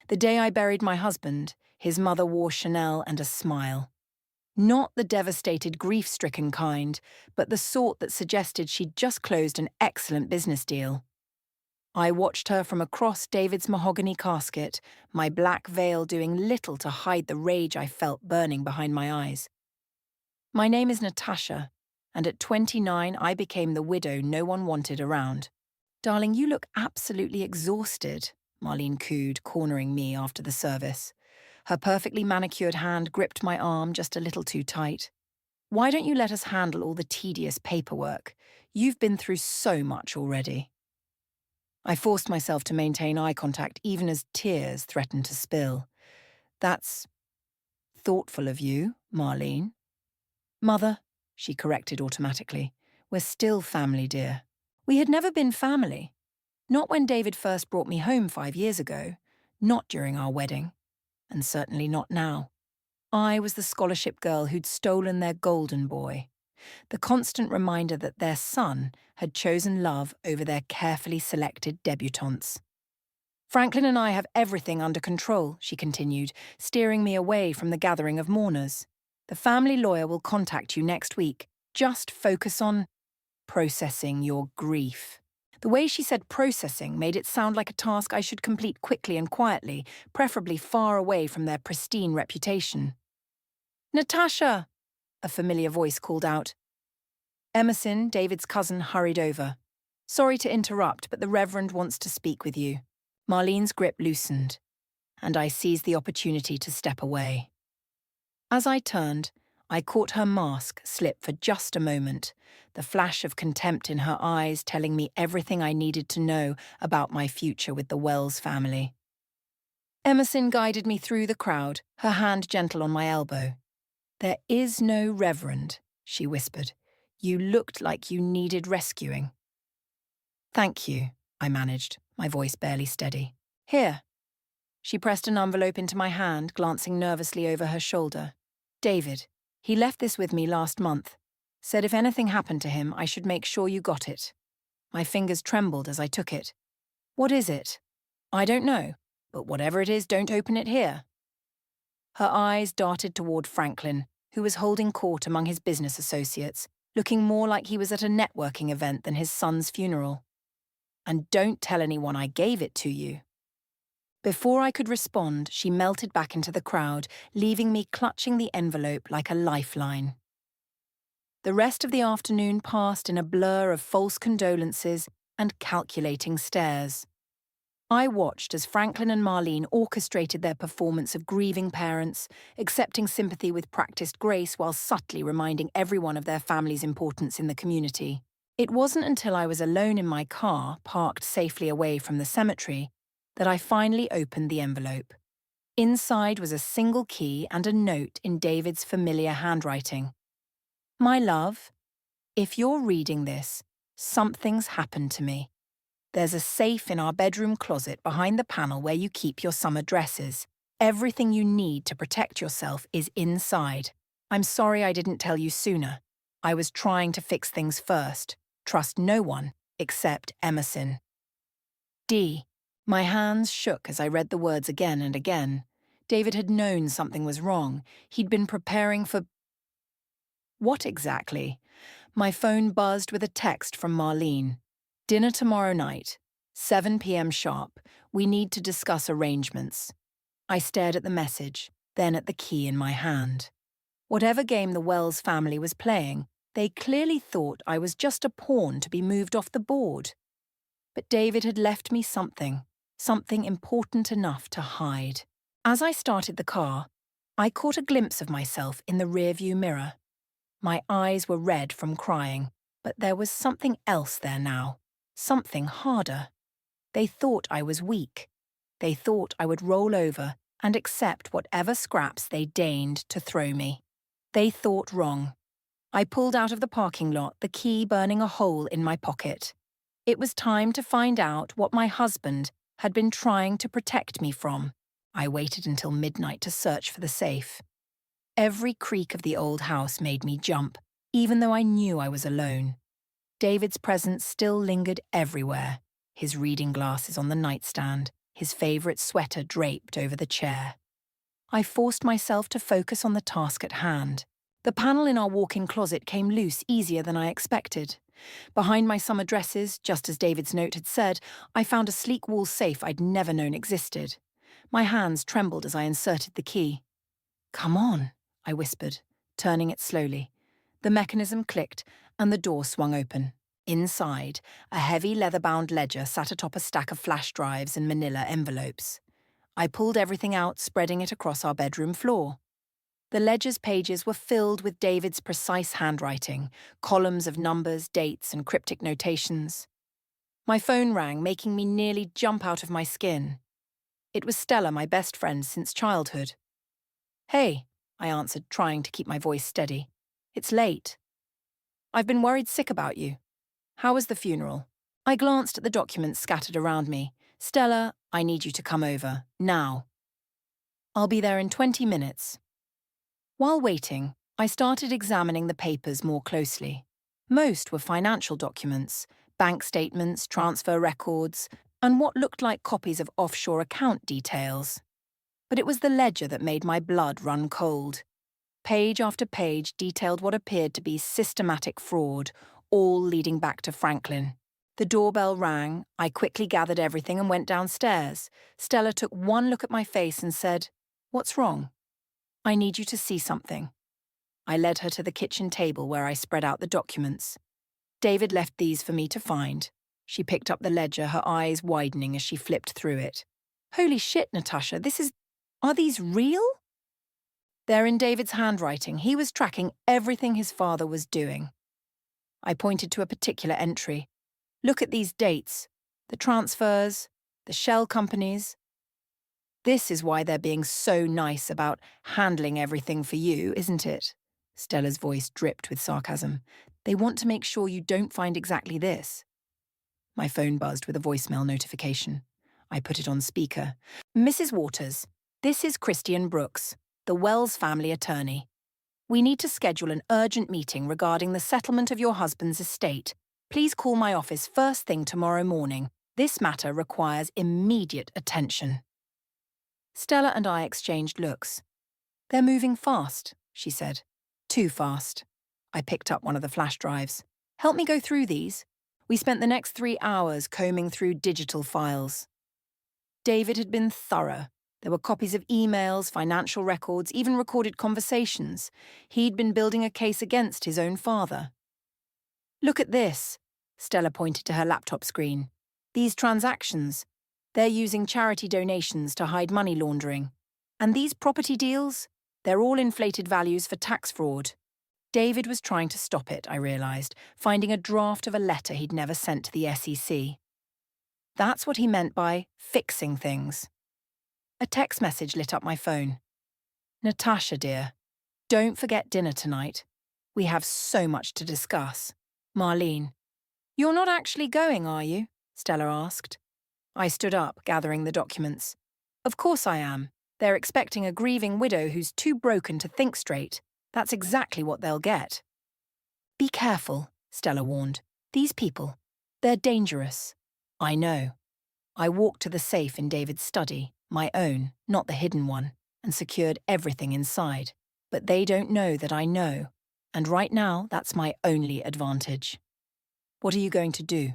The day I buried my husband, his mother wore Chanel and a smile. Not the devastated, grief-stricken kind, but the sort that suggested she'd just closed an excellent business deal. I watched her from across David's mahogany casket, my black veil doing little to hide the rage I felt burning behind my eyes. My name is Natasha, and at 29 I became the widow no one wanted around. "Darling, you look absolutely exhausted," Marlene cooed, cornering me after the service. Her perfectly manicured hand gripped my arm just a little too tight. "Why don't you let us handle all the tedious paperwork? You've been through so much already." I forced myself to maintain eye contact even as tears threatened to spill. "That's thoughtful of you, Marlene." "Mother," she corrected automatically. "We're still family, dear." We had never been family. Not when David first brought me home 5 years ago, not during our wedding, and certainly not now. I was the scholarship girl who'd stolen their golden boy, the constant reminder that their son had chosen love over their carefully selected debutantes. "Franklin and I have everything under control," she continued, steering me away from the gathering of mourners. "The family lawyer will contact you next week. Just focus on processing your grief." The way she said processing made it sound like a task I should complete quickly and quietly, preferably far away from their pristine reputation. "Natasha!" a familiar voice called out. Emerson, David's cousin, hurried over. "Sorry to interrupt, but the Reverend wants to speak with you." Marlene's grip loosened, and I seized the opportunity to step away. As I turned, I caught her mask slip for just a moment, the flash of contempt in her eyes telling me everything I needed to know about my future with the Wells family. Emerson guided me through the crowd, her hand gentle on my elbow. "There is no Reverend," she whispered. "You looked like you needed rescuing." "Thank you," I managed, my voice barely steady. "Here." She pressed an envelope into my hand, glancing nervously over her shoulder. "David. He left this with me last month. Said if anything happened to him, I should make sure you got it." My fingers trembled as I took it. "What is it?" "I don't know, but whatever it is, don't open it here." Her eyes darted toward Franklin, who was holding court among his business associates, looking more like he was at a networking event than his son's funeral. "And don't tell anyone I gave it to you." Before I could respond, she melted back into the crowd, leaving me clutching the envelope like a lifeline. The rest of the afternoon passed in a blur of false condolences and calculating stares. I watched as Franklin and Marlene orchestrated their performance of grieving parents, accepting sympathy with practiced grace while subtly reminding everyone of their family's importance in the community. It wasn't until I was alone in my car, parked safely away from the cemetery, that I finally opened the envelope. Inside was a single key and a note in David's familiar handwriting. "My love, if you're reading this, something's happened to me. There's a safe in our bedroom closet behind the panel where you keep your summer dresses. Everything you need to protect yourself is inside. I'm sorry I didn't tell you sooner. I was trying to fix things first. Trust no one except Emerson. D." My hands shook as I read the words again and again. David had known something was wrong. He'd been preparing for... What exactly? My phone buzzed with a text from Marlene. "Dinner tomorrow night, 7 p.m. sharp. We need to discuss arrangements." I stared at the message, then at the key in my hand. Whatever game the Wells family was playing, they clearly thought I was just a pawn to be moved off the board. But David had left me something important enough to hide. As I started the car, I caught a glimpse of myself in the rearview mirror. My eyes were red from crying, but there was something else there now, something harder. They thought I was weak. They thought I would roll over and accept whatever scraps they deigned to throw me. They thought wrong. I pulled out of the parking lot, the key burning a hole in my pocket. It was time to find out what my husband had been trying to protect me from. I waited until midnight to search for the safe. Every creak of the old house made me jump, even though I knew I was alone. David's presence still lingered everywhere. His reading glasses on the nightstand, his favourite sweater draped over the chair. I forced myself to focus on the task at hand. The panel in our walk-in closet came loose easier than I expected. Behind my summer dresses, just as David's note had said, I found a sleek wall safe I'd never known existed. My hands trembled as I inserted the key. "Come on," I whispered, turning it slowly. The mechanism clicked, and the door swung open. Inside, a heavy leather-bound ledger sat atop a stack of flash drives and manila envelopes. I pulled everything out, spreading it across our bedroom floor. The ledger's pages were filled with David's precise handwriting, columns of numbers, dates, and cryptic notations. My phone rang, making me nearly jump out of my skin. It was Stella, my best friend since childhood. "Hey," I answered, trying to keep my voice steady. "It's late. I've been worried sick about you. How was the funeral?" I glanced at the documents scattered around me. "Stella, I need you to come over, now." "I'll be there in 20 minutes. While waiting, I started examining the papers more closely. Most were financial documents, bank statements, transfer records, and what looked like copies of offshore account details. But it was the ledger that made my blood run cold. Page after page detailed what appeared to be systematic fraud, all leading back to Franklin. The doorbell rang, I quickly gathered everything and went downstairs. Stella took one look at my face and said, "What's wrong?" "I need you to see something." I led her to the kitchen table where I spread out the documents. "David left these for me to find." She picked up the ledger, her eyes widening as she flipped through it. "Holy shit, Natasha, are these real?" "They're in David's handwriting. He was tracking everything his father was doing." I pointed to a particular entry. "Look at these dates. The transfers, the shell companies. This is why they're being so nice about handling everything for you, isn't it?" Stella's voice dripped with sarcasm. "They want to make sure you don't find exactly this." My phone buzzed with a voicemail notification. I put it on speaker. "Mrs. Waters, this is Christian Brooks, the Wells family attorney. We need to schedule an urgent meeting regarding the settlement of your husband's estate. Please call my office first thing tomorrow morning. This matter requires immediate attention." Stella and I exchanged looks. "They're moving fast," she said. "Too fast." I picked up one of the flash drives. "Help me go through these." We spent the next 3 hours combing through digital files. David had been thorough. There were copies of emails, financial records, even recorded conversations. He'd been building a case against his own father. "Look at this," Stella pointed to her laptop screen. "These transactions. They're using charity donations to hide money laundering. And these property deals? They're all inflated values for tax fraud." David was trying to stop it, I realised, finding a draft of a letter he'd never sent to the SEC. That's what he meant by fixing things. A text message lit up my phone. "Natasha, dear, don't forget dinner tonight. We have so much to discuss. Marlene." "You're not actually going, are you?" Stella asked. I stood up, gathering the documents. "Of course I am. They're expecting a grieving widow who's too broken to think straight. That's exactly what they'll get." "Be careful," Stella warned. "These people, they're dangerous." "I know." I walked to the safe in David's study, my own, not the hidden one, and secured everything inside. But they don't know that I know, and right now that's my only advantage. "What are you going to do?"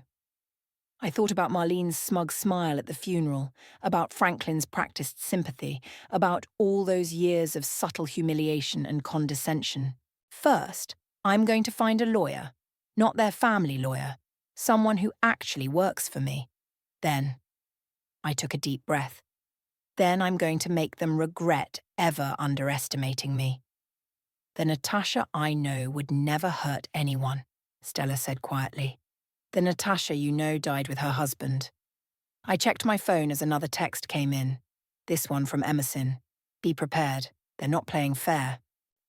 I thought about Marlene's smug smile at the funeral, about Franklin's practiced sympathy, about all those years of subtle humiliation and condescension. First, I'm going to find a lawyer, not their family lawyer, someone who actually works for me. Then, I took a deep breath. Then I'm going to make them regret ever underestimating me. "The Natasha I know would never hurt anyone," Stella said quietly. "The Natasha you know died with her husband." I checked my phone as another text came in. This one from Emerson. "Be prepared. They're not playing fair."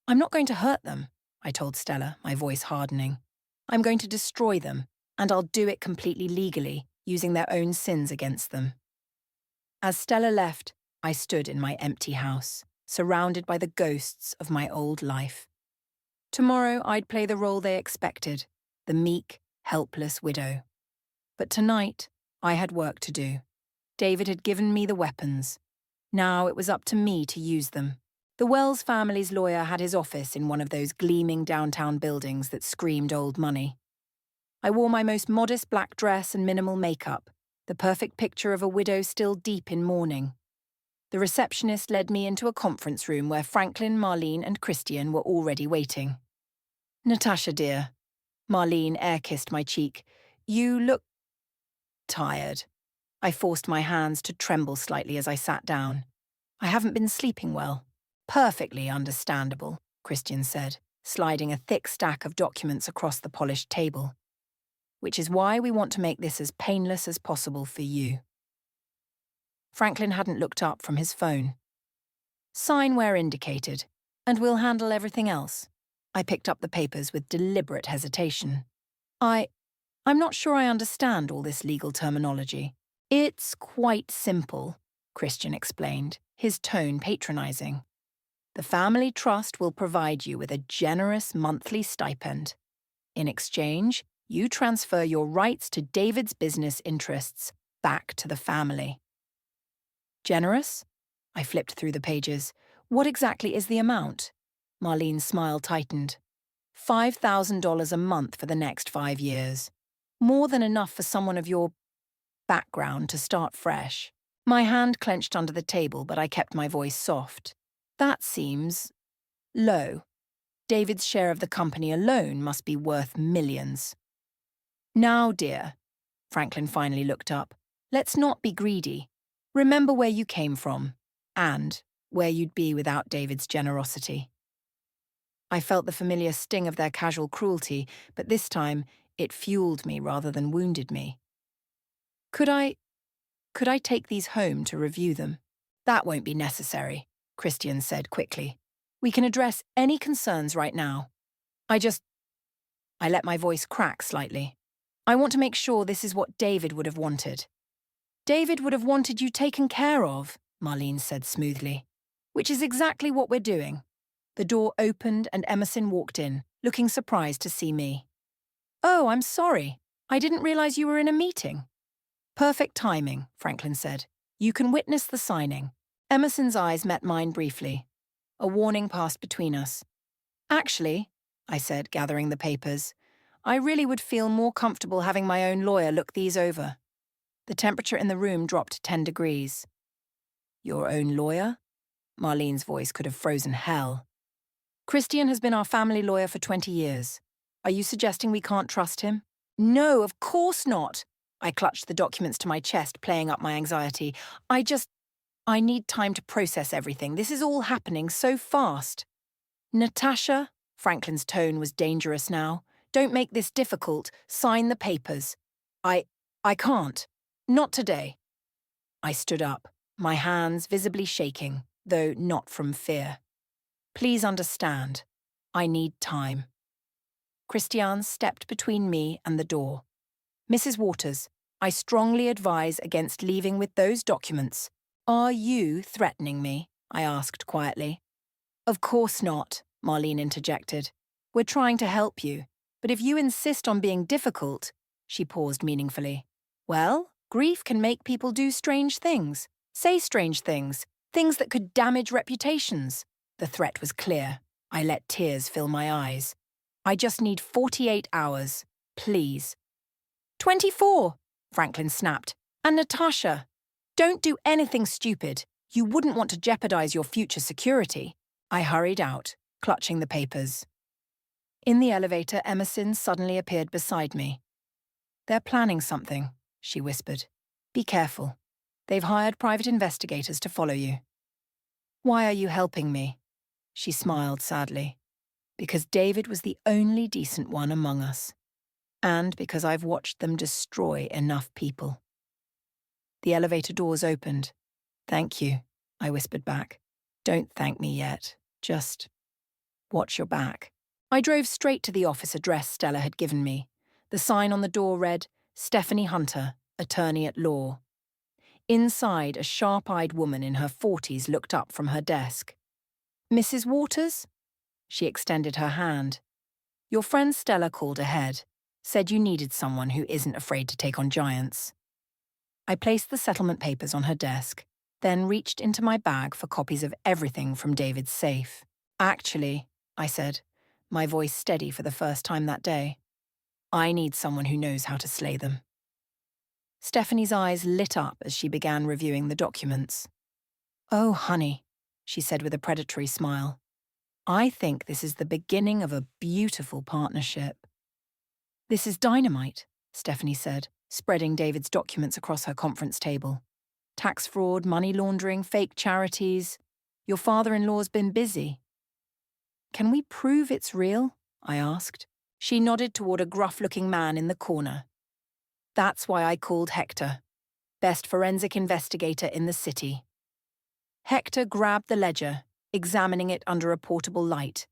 "I'm not going to hurt them," I told Stella, my voice hardening. "I'm going to destroy them, and I'll do it completely legally, using their own sins against them." As Stella left, I stood in my empty house, surrounded by the ghosts of my old life. Tomorrow I'd play the role they expected, the meek, helpless widow. But tonight, I had work to do. David had given me the weapons. Now it was up to me to use them. The Wells family's lawyer had his office in one of those gleaming downtown buildings that screamed old money. I wore my most modest black dress and minimal makeup, the perfect picture of a widow still deep in mourning. The receptionist led me into a conference room where Franklin, Marlene, and Christian were already waiting. "Natasha, dear," Marlene air-kissed my cheek, "you look tired." I forced my hands to tremble slightly as I sat down. "I haven't been sleeping well." "Perfectly understandable," Christian said, sliding a thick stack of documents across the polished table. "Which is why we want to make this as painless as possible for you." Franklin hadn't looked up from his phone. "Sign where indicated, and we'll handle everything else." I picked up the papers with deliberate hesitation. I'm not sure I understand all this legal terminology." "It's quite simple," Christian explained, his tone patronizing. "The family trust will provide you with a generous monthly stipend. In exchange, you transfer your rights to David's business interests back to the family." "Generous?" I flipped through the pages. "What exactly is the amount?" Marlene's smile tightened. $5,000 a month for the next 5 years. More than enough for someone of your background to start fresh. My hand clenched under the table, but I kept my voice soft. "That seems low. David's share of the company alone must be worth millions." "Now, dear," Franklin finally looked up, "let's not be greedy. Remember where you came from, and where you'd be without David's generosity." I felt the familiar sting of their casual cruelty, but this time it fueled me rather than wounded me. Could I take these home to review them?" "That won't be necessary," Christian said quickly. "We can address any concerns right now. I let my voice crack slightly. I want to make sure this is what David would have wanted." "David would have wanted you taken care of," Marlene said smoothly. "Which is exactly what we're doing." The door opened and Emerson walked in, looking surprised to see me. "Oh, I'm sorry. I didn't realize you were in a meeting." "Perfect timing," Franklin said. "You can witness the signing." Emerson's eyes met mine briefly. A warning passed between us. "Actually," I said, gathering the papers, "I really would feel more comfortable having my own lawyer look these over." The temperature in the room dropped 10 degrees. "Your own lawyer?" Marlene's voice could have frozen hell. "Christian has been our family lawyer for 20 years. Are you suggesting we can't trust him?" "No, of course not." I clutched the documents to my chest, playing up my anxiety. I need time to process everything. This is all happening so fast." "Natasha," Franklin's tone was dangerous now. "Don't make this difficult. Sign the papers." I can't. Not today." I stood up, my hands visibly shaking, though not from fear. "Please understand. I need time." Christian stepped between me and the door. "Mrs. Waters, I strongly advise against leaving with those documents." "Are you threatening me?" I asked quietly. "Of course not," Marlene interjected. "We're trying to help you, but if you insist on being difficult—" She paused meaningfully. "Well, grief can make people do strange things, say strange things, things that could damage reputations." The threat was clear. I let tears fill my eyes. "I just need 48 hours, please." 24, Franklin snapped. "And Natasha, don't do anything stupid. You wouldn't want to jeopardize your future security." I hurried out, clutching the papers. In the elevator, Emerson suddenly appeared beside me. "They're planning something," she whispered. "Be careful. They've hired private investigators to follow you." "Why are you helping me?" She smiled sadly. "Because David was the only decent one among us. And because I've watched them destroy enough people." The elevator doors opened. "Thank you," I whispered back. "Don't thank me yet. Just watch your back." I drove straight to the office address Stella had given me. The sign on the door read, "Stephanie Hunter, attorney at law." Inside, a sharp-eyed woman in her 40s looked up from her desk. "Mrs. Waters?" She extended her hand. "Your friend Stella called ahead. Said you needed someone who isn't afraid to take on giants." I placed the settlement papers on her desk, then reached into my bag for copies of everything from David's safe. Actually, I said, my voice steady for the first time that day, I need someone who knows how to slay them. Stephanie's eyes lit up as she began reviewing the documents. Oh, honey, she said with a predatory smile. I think this is the beginning of a beautiful partnership. This is dynamite, Stephanie said, spreading David's documents across her conference table. Tax fraud, money laundering, fake charities. Your father-in-law's been busy. Can we prove it's real? I asked. She nodded toward a gruff-looking man in the corner. That's why I called Hector, best forensic investigator in the city. Hector grabbed the ledger, examining it under a portable light.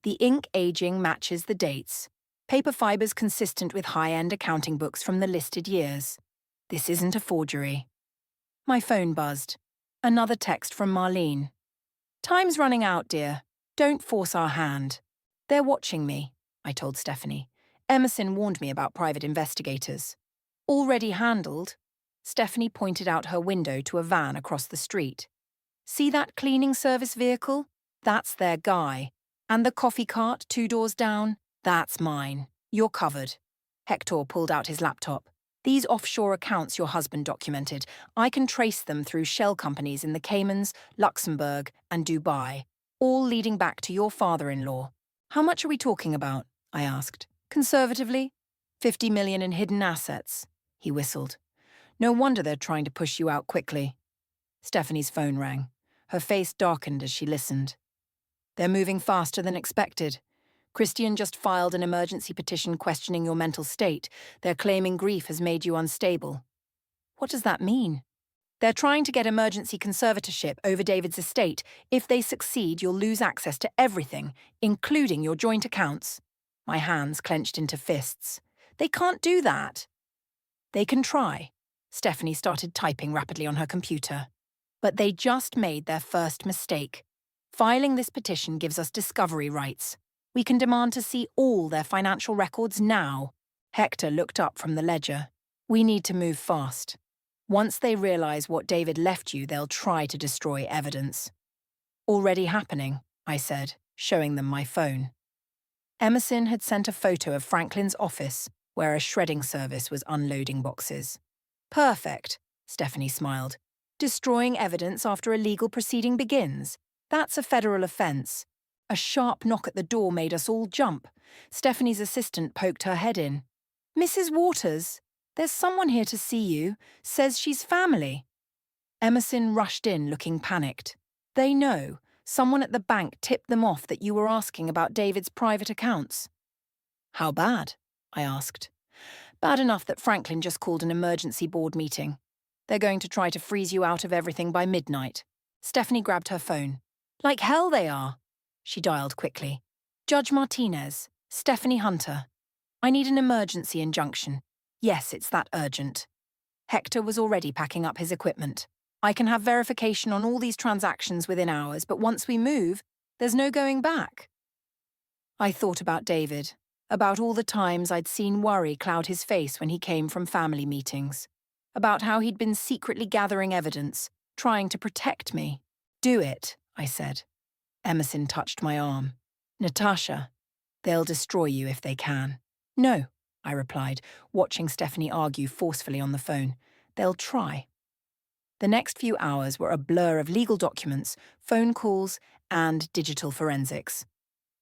The ink aging matches the dates. Paper fibers consistent with high-end accounting books from the listed years. This isn't a forgery. My phone buzzed. Another text from Marlene. Time's running out, dear. Don't force our hand. They're watching me, I told Stephanie. Emerson warned me about private investigators. Already handled. Stephanie pointed out her window to a van across the street. See that cleaning service vehicle? That's their guy. And the coffee cart 2 doors down? That's mine. You're covered. Hector pulled out his laptop. These offshore accounts your husband documented, I can trace them through shell companies in the Caymans, Luxembourg, and Dubai, all leading back to your father-in-law. How much are we talking about? I asked. Conservatively, 50 million in hidden assets, he whistled. No wonder they're trying to push you out quickly. Stephanie's phone rang. Her face darkened as she listened. They're moving faster than expected. Christian just filed an emergency petition questioning your mental state. They're claiming grief has made you unstable. What does that mean? They're trying to get emergency conservatorship over David's estate. If they succeed, you'll lose access to everything, including your joint accounts. My hands clenched into fists. They can't do that. They can try. Stephanie started typing rapidly on her computer. But they just made their first mistake. Filing this petition gives us discovery rights. We can demand to see all their financial records now. Hector looked up from the ledger. We need to move fast. Once they realize what David left you, they'll try to destroy evidence. Already happening, I said, showing them my phone. Emerson had sent a photo of Franklin's office, where a shredding service was unloading boxes. Perfect, Stephanie smiled. Destroying evidence after a legal proceeding begins. That's a federal offense. A sharp knock at the door made us all jump. Stephanie's assistant poked her head in. Mrs. Waters, there's someone here to see you. Says she's family. Emerson rushed in looking panicked. They know. Someone at the bank tipped them off that you were asking about David's private accounts. How bad? I asked. Bad enough that Franklin just called an emergency board meeting. They're going to try to freeze you out of everything by midnight. Stephanie grabbed her phone. Like hell they are. She dialed quickly. Judge Martinez, Stephanie Hunter. I need an emergency injunction. Yes, it's that urgent. Hector was already packing up his equipment. I can have verification on all these transactions within hours, but once we move, there's no going back. I thought about David, about all the times I'd seen worry cloud his face when he came from family meetings, about how he'd been secretly gathering evidence, trying to protect me. Do it, I said. Emerson touched my arm. Natasha, they'll destroy you if they can. No, I replied, watching Stephanie argue forcefully on the phone. They'll try. The next few hours were a blur of legal documents, phone calls, and digital forensics.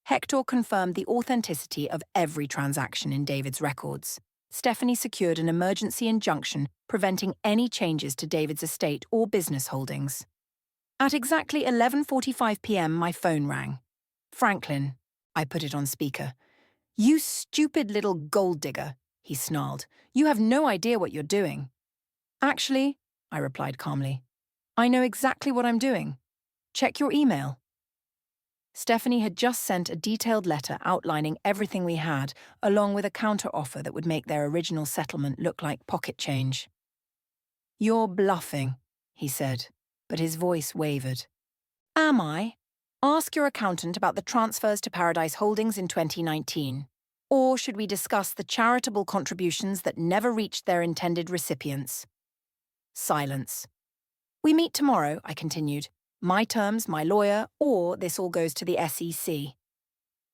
Hector confirmed the authenticity of every transaction in David's records. Stephanie secured an emergency injunction preventing any changes to David's estate or business holdings. At exactly 11:45 p.m., my phone rang. Franklin, I put it on speaker. You stupid little gold digger, he snarled. You have no idea what you're doing. Actually, I replied calmly, I know exactly what I'm doing. Check your email. Stephanie had just sent a detailed letter outlining everything we had, along with a counter-offer that would make their original settlement look like pocket change. You're bluffing, he said, but his voice wavered. Am I? Ask your accountant about the transfers to Paradise Holdings in 2019. Or should we discuss the charitable contributions that never reached their intended recipients? Silence. We meet tomorrow, I continued. My terms, my lawyer, or this all goes to the SEC.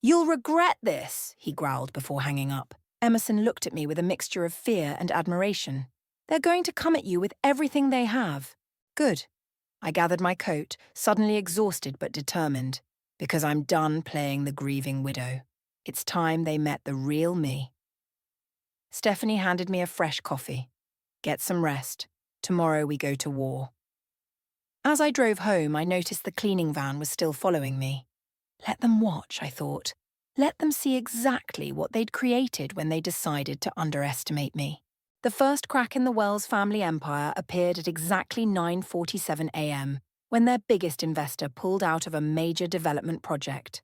You'll regret this, he growled before hanging up. Emerson looked at me with a mixture of fear and admiration. They're going to come at you with everything they have. Good. I gathered my coat, suddenly exhausted but determined, because I'm done playing the grieving widow. It's time they met the real me. Stephanie handed me a fresh coffee. Get some rest. Tomorrow we go to war. As I drove home, I noticed the cleaning van was still following me. Let them watch, I thought. Let them see exactly what they'd created when they decided to underestimate me. The first crack in the Wells family empire appeared at exactly 9:47 a.m., when their biggest investor pulled out of a major development project.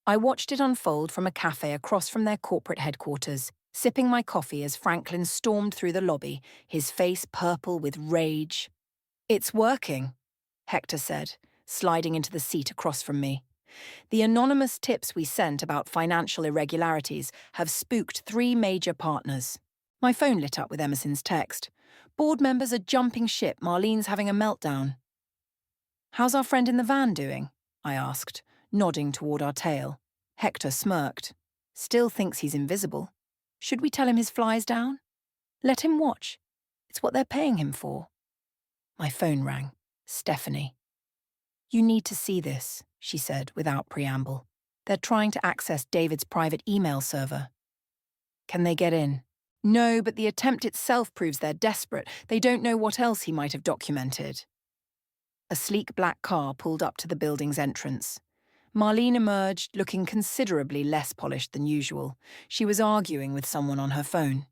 I watched it unfold from a cafe across from their corporate headquarters, sipping my coffee as Franklin stormed through the lobby, his face purple with rage. It's working, Hector said, sliding into the seat across from me. The anonymous tips we sent about financial irregularities have spooked 3 major partners. My phone lit up with Emerson's text. Board members are jumping ship. Marlene's having a meltdown. How's our friend in the van doing? I asked, nodding toward our tail. Hector smirked. Still thinks he's invisible. Should we tell him his fly's down? Let him watch. It's what they're paying him for. My phone rang. Stephanie. You need to see this, she said without preamble. They're trying to access David's private email server. Can they get in? No, but the attempt itself proves they're desperate. They don't know what else he might have documented. A sleek black car pulled up to the building's entrance. Marlene emerged, looking considerably less polished than usual. She was arguing with someone on her phone.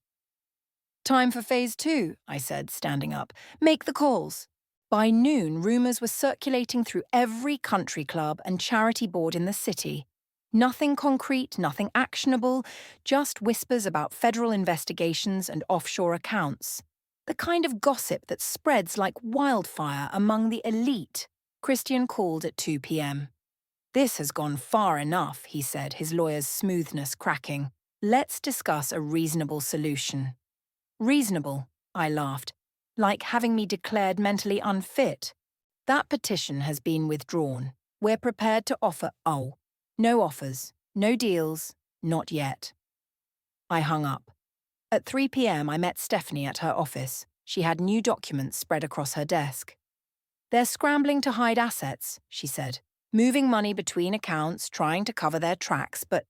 Time for phase 2, I said, standing up. Make the calls. By noon, rumours were circulating through every country club and charity board in the city. Nothing concrete, nothing actionable, just whispers about federal investigations and offshore accounts. The kind of gossip that spreads like wildfire among the elite. Christian called at 2 p.m. This has gone far enough, he said, his lawyer's smoothness cracking. Let's discuss a reasonable solution. Reasonable, I laughed, like having me declared mentally unfit. That petition has been withdrawn. We're prepared to offer, no offers, no deals, not yet. I hung up. At 3 p.m. I met Stephanie at her office. She had new documents spread across her desk. They're scrambling to hide assets, she said, moving money between accounts, trying to cover their tracks, but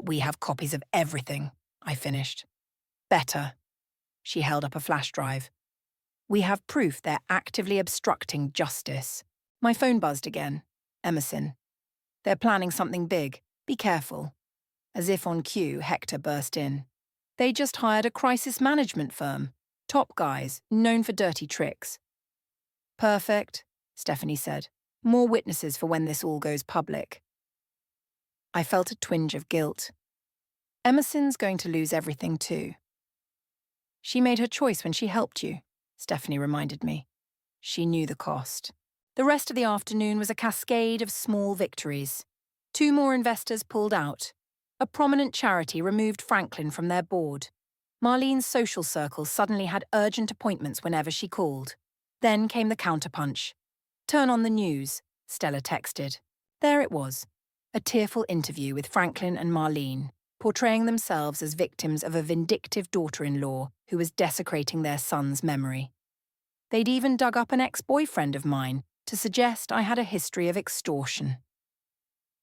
we have copies of everything, I finished. Better. She held up a flash drive. We have proof they're actively obstructing justice. My phone buzzed again. Emerson. They're planning something big. Be careful. As if on cue, Hector burst in. They just hired a crisis management firm. Top guys, known for dirty tricks. Perfect, Stephanie said. More witnesses for when this all goes public. I felt a twinge of guilt. Emerson's going to lose everything too. She made her choice when she helped you, Stephanie reminded me. She knew the cost. The rest of the afternoon was a cascade of small victories. 2 more investors pulled out. A prominent charity removed Franklin from their board. Marlene's social circle suddenly had urgent appointments whenever she called. Then came the counterpunch. Turn on the news, Stella texted. There it was, a tearful interview with Franklin and Marlene, portraying themselves as victims of a vindictive daughter-in-law who was desecrating their son's memory. They'd even dug up an ex-boyfriend of mine to suggest I had a history of extortion.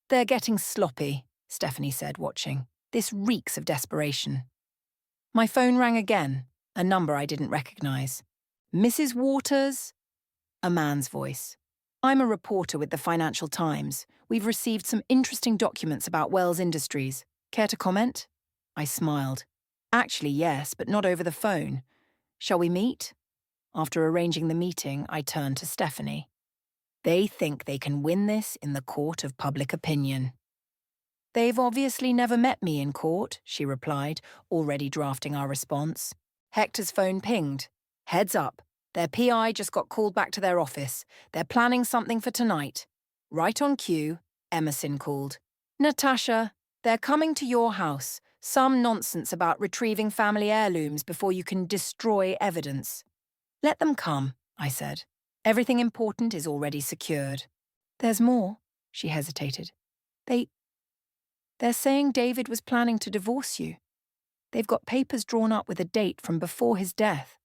They're getting sloppy, Stephanie said, watching. This reeks of desperation. My phone rang again, a number I didn't recognize. Mrs. Waters? A man's voice. I'm a reporter with the Financial Times. We've received some interesting documents about Wells Industries. Care to comment? I smiled. Actually, yes, but not over the phone. Shall we meet? After arranging the meeting, I turned to Stephanie. They think they can win this in the court of public opinion. They've obviously never met me in court, she replied, already drafting our response. Hector's phone pinged. Heads up. Their PI just got called back to their office. They're planning something for tonight. Right on cue, Emerson called. Natasha, they're coming to your house. Some nonsense about retrieving family heirlooms before you can destroy evidence. Let them come, I said. Everything important is already secured. There's more, she hesitated. They're saying David was planning to divorce you. They've got papers drawn up with a date from before his death.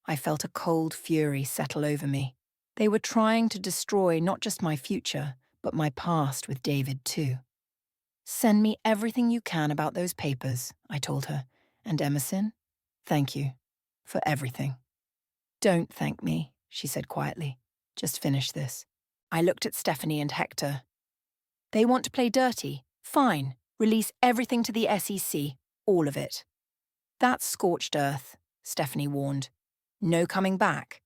I felt a cold fury settle over me. They were trying to destroy not just my future, but my past with David too. Send me everything you can about those papers, I told her. And Emerson, thank you for everything. Don't thank me, she said quietly. Just finish this. I looked at Stephanie and Hector. They want to play dirty? Fine. Release everything to the SEC. All of it. That's scorched earth, Stephanie warned. No coming back.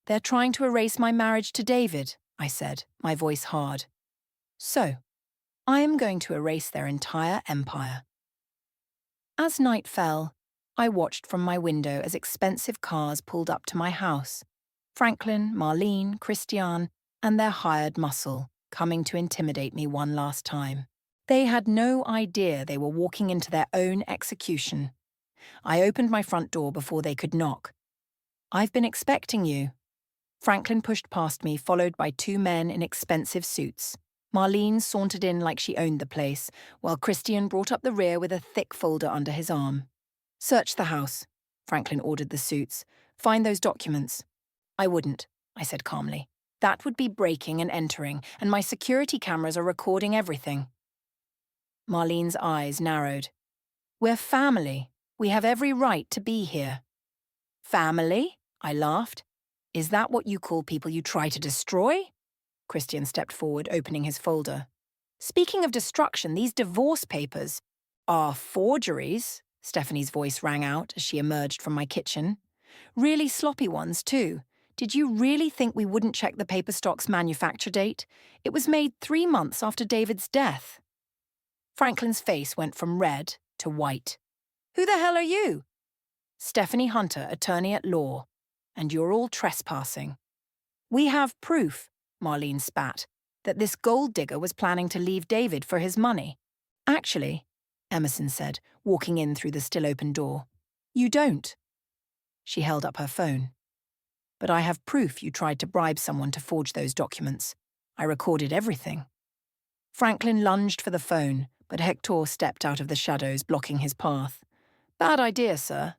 They're trying to erase my marriage to David, I said, my voice hard. So, I am going to erase their entire empire. As night fell, I watched from my window as expensive cars pulled up to my house. Franklin, Marlene, Christian, and their hired muscle, coming to intimidate me one last time. They had no idea they were walking into their own execution. I opened my front door before they could knock. I've been expecting you. Franklin pushed past me, followed by two men in expensive suits. Marlene sauntered in like she owned the place, while Christian brought up the rear with a thick folder under his arm. Search the house, Franklin ordered the suits. Find those documents. I wouldn't, I said calmly. That would be breaking and entering, and my security cameras are recording everything. Marlene's eyes narrowed. We're family. We have every right to be here. Family? I laughed. Is that what you call people you try to destroy? Christian stepped forward, opening his folder. Speaking of destruction, these divorce papers are forgeries, Stephanie's voice rang out as she emerged from my kitchen. Really sloppy ones, too. Did you really think we wouldn't check the paper stock's manufacture date? It was made 3 months after David's death. Franklin's face went from red to white. Who the hell are you? Stephanie Hunter, attorney at law. And you're all trespassing. We have proof, Marlene spat, that this gold digger was planning to leave David for his money. Actually, Emerson said, walking in through the still-open door, you don't. She held up her phone. But I have proof you tried to bribe someone to forge those documents. I recorded everything. Franklin lunged for the phone, but Hector stepped out of the shadows, blocking his path. Bad idea, sir.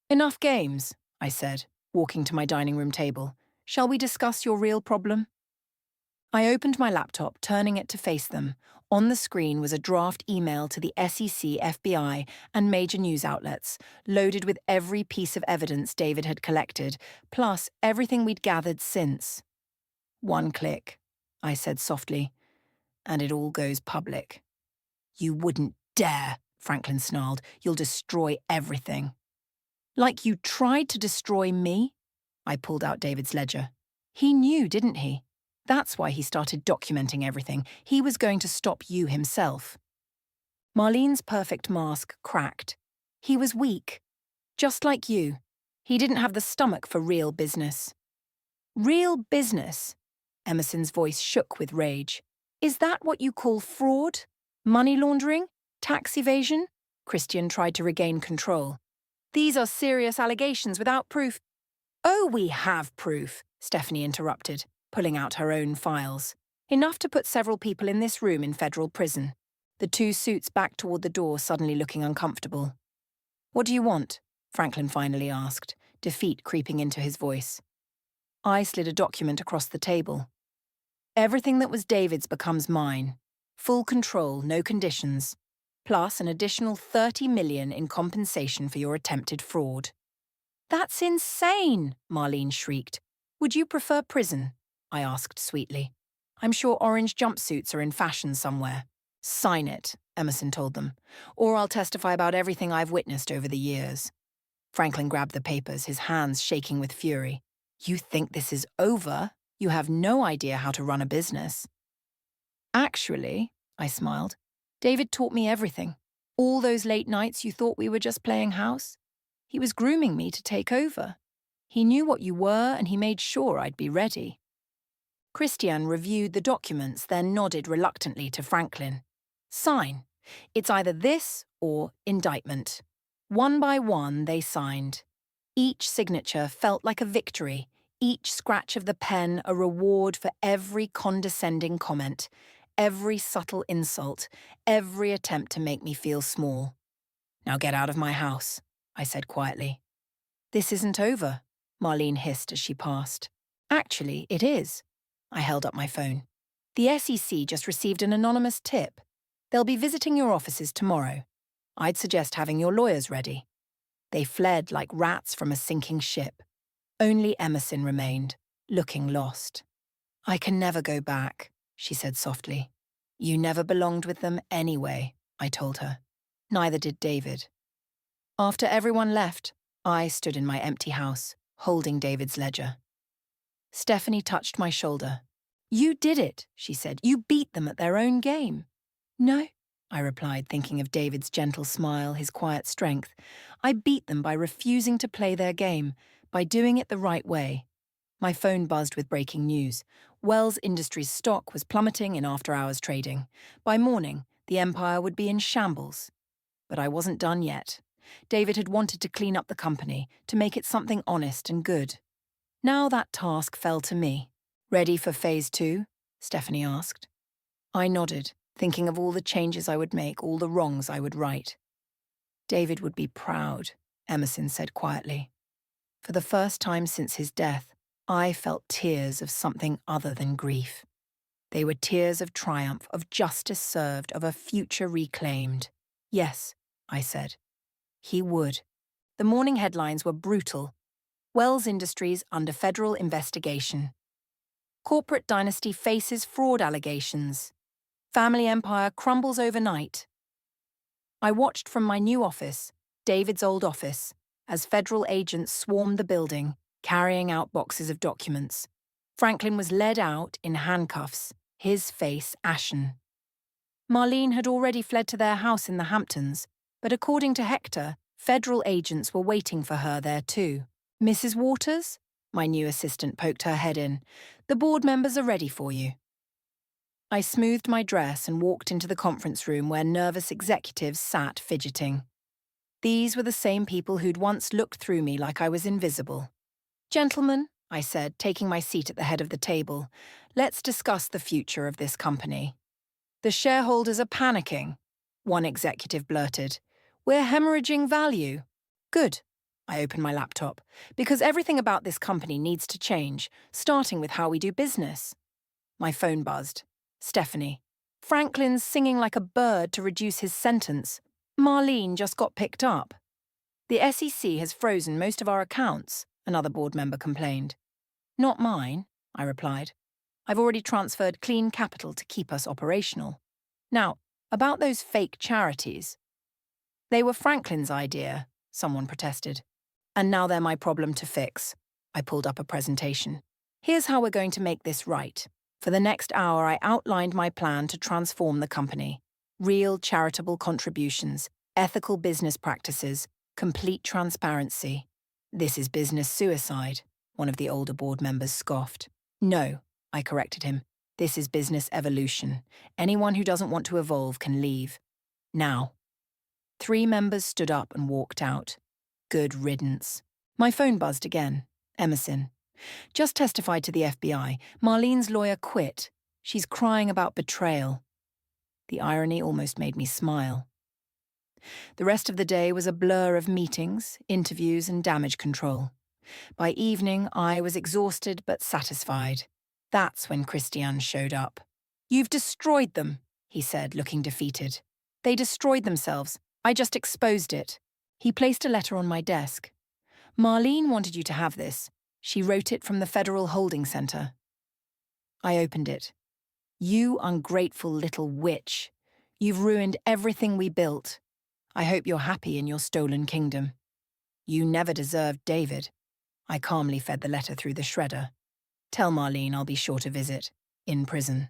Enough games, I said, walking to my dining room table. Shall we discuss your real problem? I opened my laptop, turning it to face them. On the screen was a draft email to the SEC, FBI, and major news outlets, loaded with every piece of evidence David had collected, plus everything we'd gathered since. One click, I said softly, and it all goes public. You wouldn't dare, Franklin snarled. You'll destroy everything. Like you tried to destroy me? I pulled out David's ledger. He knew, didn't he? That's why he started documenting everything. He was going to stop you himself. Marlene's perfect mask cracked. He was weak. Just like you. He didn't have the stomach for real business. Real business? Emerson's voice shook with rage. Is that what you call fraud? Money laundering? Tax evasion? Christian tried to regain control. These are serious allegations without proof. Oh, we have proof, Stephanie interrupted, pulling out her own files. Enough to put several people in this room in federal prison. The two suits backed toward the door, suddenly looking uncomfortable. What do you want? Franklin finally asked, defeat creeping into his voice. I slid a document across the table. Everything that was David's becomes mine. Full control, no conditions. Plus an additional $30 million in compensation for your attempted fraud. That's insane, Marlene shrieked. Would you prefer prison? I asked sweetly. I'm sure orange jumpsuits are in fashion somewhere. Sign it, Emerson told them, or I'll testify about everything I've witnessed over the years. Franklin grabbed the papers, his hands shaking with fury. You think this is over? You have no idea how to run a business. Actually, I smiled, David taught me everything. All those late nights you thought we were just playing house. He was grooming me to take over. He knew what you were, and he made sure I'd be ready. Christian reviewed the documents, then nodded reluctantly to Franklin. Sign. It's either this or indictment. One by one, they signed. Each signature felt like a victory, each scratch of the pen a reward for every condescending comment, every subtle insult, every attempt to make me feel small. "Now get out of my house," I said quietly. "This isn't over," Marlene hissed as she passed. "Actually, it is." I held up my phone. "The SEC just received an anonymous tip. They'll be visiting your offices tomorrow. I'd suggest having your lawyers ready." They fled like rats from a sinking ship. Only Emerson remained, looking lost. "I can never go back," she said softly. "You never belonged with them anyway," I told her. Neither did David. After everyone left, I stood in my empty house, holding David's ledger. Stephanie touched my shoulder. "You did it," she said. "You beat them at their own game." "No," I replied, thinking of David's gentle smile, his quiet strength. "I beat them by refusing to play their game, by doing it the right way." My phone buzzed with breaking news. Wells Industries' stock was plummeting in after-hours trading. By morning, the empire would be in shambles. But I wasn't done yet. David had wanted to clean up the company, to make it something honest and good. Now that task fell to me. "Ready for phase 2? Stephanie asked. I nodded, thinking of all the changes I would make, all the wrongs I would right. "David would be proud," Emerson said quietly. For the first time since his death, I felt tears of something other than grief. They were tears of triumph, of justice served, of a future reclaimed. "Yes," I said. He would. The morning headlines were brutal. Wells Industries under federal investigation. Corporate dynasty faces fraud allegations. Family empire crumbles overnight. I watched from my new office, David's old office, as federal agents swarmed the building, carrying out boxes of documents. Franklin was led out in handcuffs, his face ashen. Marlene had already fled to their house in the Hamptons, but according to Hector, federal agents were waiting for her there too. "Mrs. Waters?" My new assistant poked her head in. "The board members are ready for you." I smoothed my dress and walked into the conference room where nervous executives sat fidgeting. These were the same people who'd once looked through me like I was invisible. "Gentlemen," I said, taking my seat at the head of the table, "let's discuss the future of this company." "The shareholders are panicking," one executive blurted. "We're hemorrhaging value." "Good." I opened my laptop. "Because everything about this company needs to change, starting with how we do business." My phone buzzed. Stephanie. "Franklin's singing like a bird to reduce his sentence. Marlene just got picked up." "The SEC has frozen most of our accounts," another board member complained. "Not mine," I replied. "I've already transferred clean capital to keep us operational. Now, about those fake charities." "They were Franklin's idea," someone protested. "And now they're my problem to fix." I pulled up a presentation. "Here's how we're going to make this right." For the next hour, I outlined my plan to transform the company. Real charitable contributions, ethical business practices, complete transparency. "This is business suicide," one of the older board members scoffed. "No," I corrected him. "This is business evolution. Anyone who doesn't want to evolve can leave. Now." 3 members stood up and walked out. Good riddance. My phone buzzed again. Emerson. "Just testified to the FBI. Marlene's lawyer quit. She's crying about betrayal." The irony almost made me smile. The rest of the day was a blur of meetings, interviews, and damage control. By evening, I was exhausted but satisfied. That's when Christian showed up. "You've destroyed them," he said, looking defeated. "They destroyed themselves. I just exposed it." He placed a letter on my desk. "Marlene wanted you to have this. She wrote it from the Federal Holding Center." I opened it. "You ungrateful little witch. You've ruined everything we built. I hope you're happy in your stolen kingdom. You never deserved David." I calmly fed the letter through the shredder. "Tell Marlene I'll be sure to visit. In prison."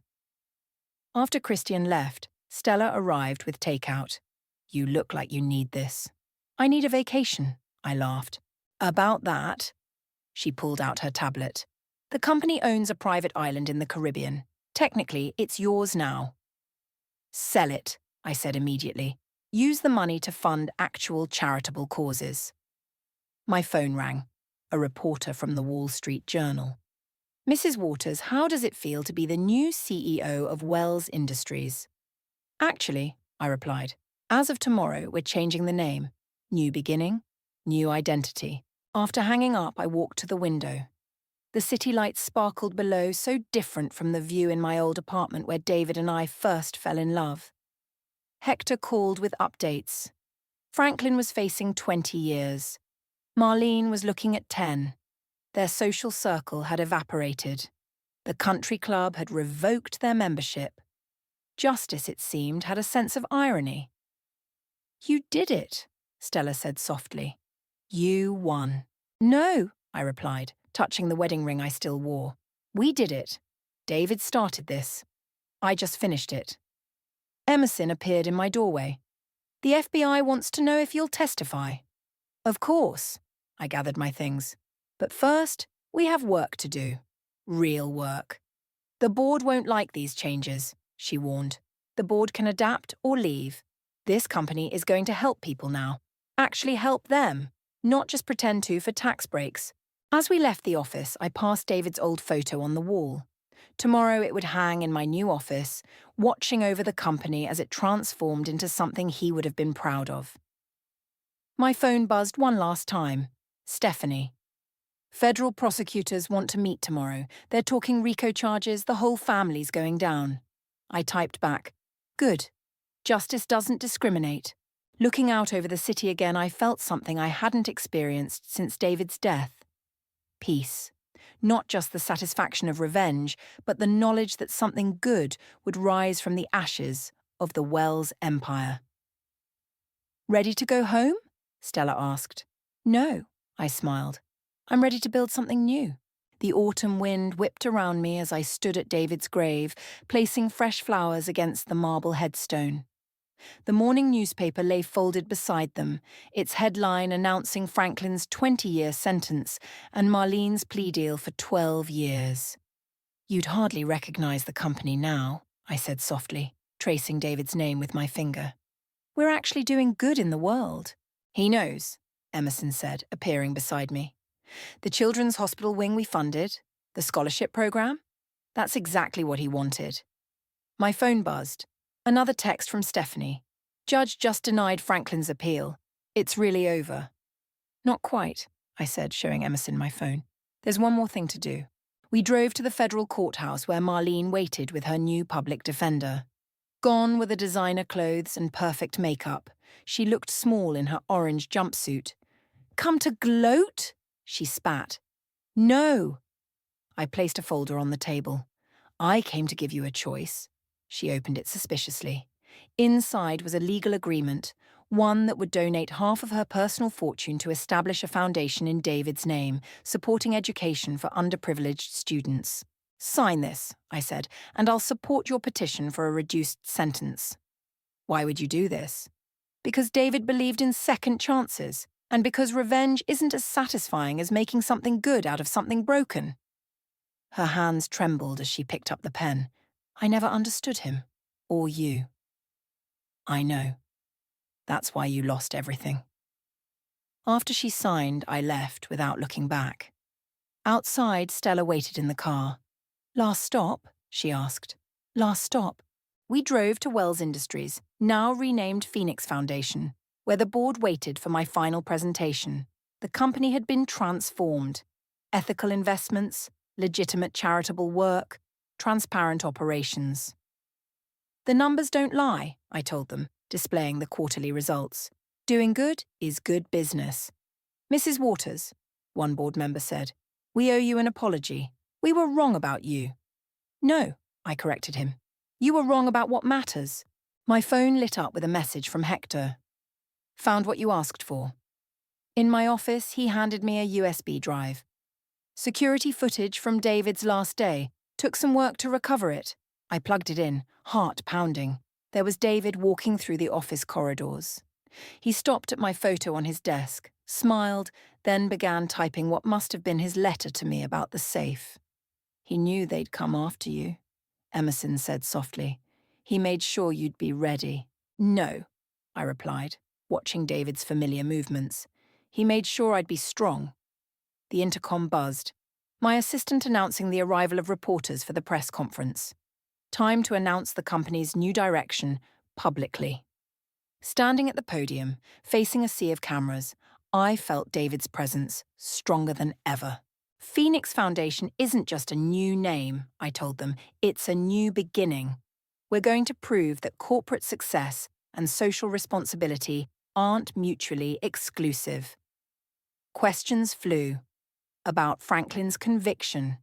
After Christian left, Stella arrived with takeout. "You look like you need this." "I need a vacation," I laughed. "About that?" She pulled out her tablet. "The company owns a private island in the Caribbean. Technically, it's yours now." "Sell it," I said immediately. "Use the money to fund actual charitable causes." My phone rang. A reporter from the Wall Street Journal. "Mrs. Waters, how does it feel to be the new CEO of Wells Industries?" "Actually," I replied, "as of tomorrow, we're changing the name. New beginning, new identity." After hanging up, I walked to the window. The city lights sparkled below, so different from the view in my old apartment where David and I first fell in love. Hector called with updates. Franklin was facing 20 years. Marlene was looking at 10. Their social circle had evaporated. The country club had revoked their membership. Justice, it seemed, had a sense of irony. "You did it," Stella said softly. "You won." "No," I replied, touching the wedding ring I still wore. "We did it. David started this. I just finished it." Emerson appeared in my doorway. "The FBI wants to know if you'll testify." "Of course." I gathered my things. "But first, we have work to do. Real work." "The board won't like these changes," she warned. "The board can adapt or leave. This company is going to help people now. Actually help them, not just pretend to for tax breaks." As we left the office, I passed David's old photo on the wall. Tomorrow it would hang in my new office, watching over the company as it transformed into something he would have been proud of. My phone buzzed one last time. Stephanie. "Federal prosecutors want to meet tomorrow. They're talking RICO charges, the whole family's going down." I typed back, "Good. Justice doesn't discriminate." Looking out over the city again, I felt something I hadn't experienced since David's death. Peace. Not just the satisfaction of revenge, but the knowledge that something good would rise from the ashes of the Wells empire. "Ready to go home?" Stella asked. "No," I smiled. "I'm ready to build something new." The autumn wind whipped around me as I stood at David's grave, placing fresh flowers against the marble headstone. The morning newspaper lay folded beside them, its headline announcing Franklin's 20-year sentence and Marlene's plea deal for 12 years. "You'd hardly recognize the company now," I said softly, tracing David's name with my finger. "We're actually doing good in the world." "He knows," Emerson said, appearing beside me. "The children's hospital wing we funded, the scholarship program, that's exactly what he wanted." My phone buzzed. Another text from Stephanie. "Judge just denied Franklin's appeal. It's really over." "Not quite," I said, showing Emerson my phone. "There's one more thing to do." We drove to the federal courthouse where Marlene waited with her new public defender. Gone were the designer clothes and perfect makeup. She looked small in her orange jumpsuit. "Come to gloat?" she spat. "No." I placed a folder on the table. "I came to give you a choice." She opened it suspiciously. Inside was a legal agreement, one that would donate half of her personal fortune to establish a foundation in David's name, supporting education for underprivileged students. "Sign this," I said, "and I'll support your petition for a reduced sentence." "Why would you do this?" "Because David believed in second chances, and because revenge isn't as satisfying as making something good out of something broken." Her hands trembled as she picked up the pen. "I never understood him. Or you." "I know. That's why you lost everything." After she signed, I left without looking back. Outside, Stella waited in the car. "Last stop?" she asked. "Last stop." We drove to Wells Industries, now renamed Phoenix Foundation, where the board waited for my final presentation. The company had been transformed. Ethical investments, legitimate charitable work, transparent operations. "The numbers don't lie," I told them, displaying the quarterly results. "Doing good is good business." "Mrs. Waters," one board member said, "we owe you an apology. We were wrong about you." "No," I corrected him. "You were wrong about what matters." My phone lit up with a message from Hector. "Found what you asked for." In my office, he handed me a USB drive. "Security footage from David's last day. Took some work to recover it." I plugged it in, heart pounding. There was David walking through the office corridors. He stopped at my photo on his desk, smiled, then began typing what must have been his letter to me about the safe. "He knew they'd come after you," Emerson said softly. "He made sure you'd be ready." "No," I replied, watching David's familiar movements. He made sure I'd be strong. The intercom buzzed. My assistant announcing the arrival of reporters for the press conference. Time to announce the company's new direction publicly. Standing at the podium, facing a sea of cameras, I felt David's presence stronger than ever. Phoenix Foundation isn't just a new name, I told them. It's a new beginning. We're going to prove that corporate success and social responsibility aren't mutually exclusive. Questions flew. About Franklin's conviction,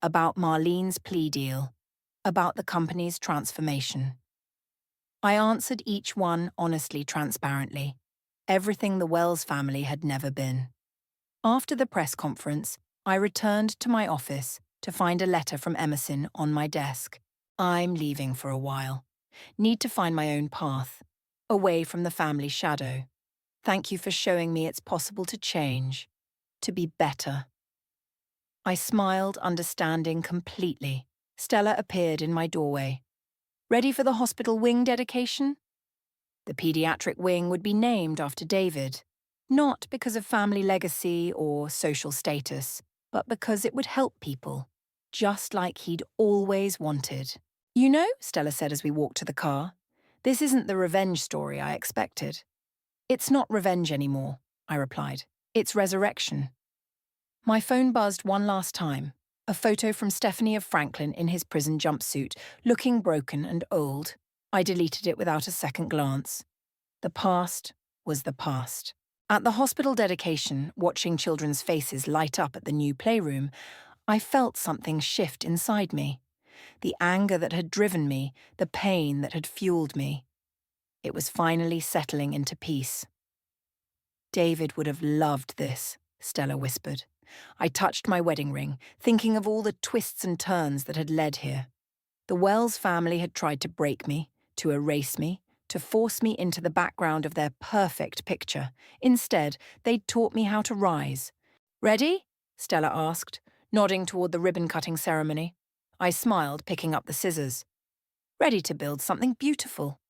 about Marlene's plea deal, about the company's transformation. I answered each one honestly, transparently. Everything the Wells family had never been. After the press conference, I returned to my office to find a letter from Emerson on my desk. I'm leaving for a while. Need to find my own path, away from the family shadow. Thank you for showing me it's possible to change, to be better. I smiled, understanding completely. Stella appeared in my doorway. Ready for the hospital wing dedication? The pediatric wing would be named after David, not because of family legacy or social status, but because it would help people, just like he'd always wanted. You know, Stella said as we walked to the car, this isn't the revenge story I expected. It's not revenge anymore, I replied. It's resurrection. My phone buzzed one last time, a photo from Stephanie of Franklin in his prison jumpsuit, looking broken and old. I deleted it without a second glance. The past was the past. At the hospital dedication, watching children's faces light up at the new playroom, I felt something shift inside me. The anger that had driven me, the pain that had fueled me. It was finally settling into peace. David would have loved this, Stella whispered. I touched my wedding ring, thinking of all the twists and turns that had led here. The Wells family had tried to break me, to erase me, to force me into the background of their perfect picture. Instead, they'd taught me how to rise. Ready? Stella asked, nodding toward the ribbon-cutting ceremony. I smiled, picking up the scissors. Ready to build something beautiful.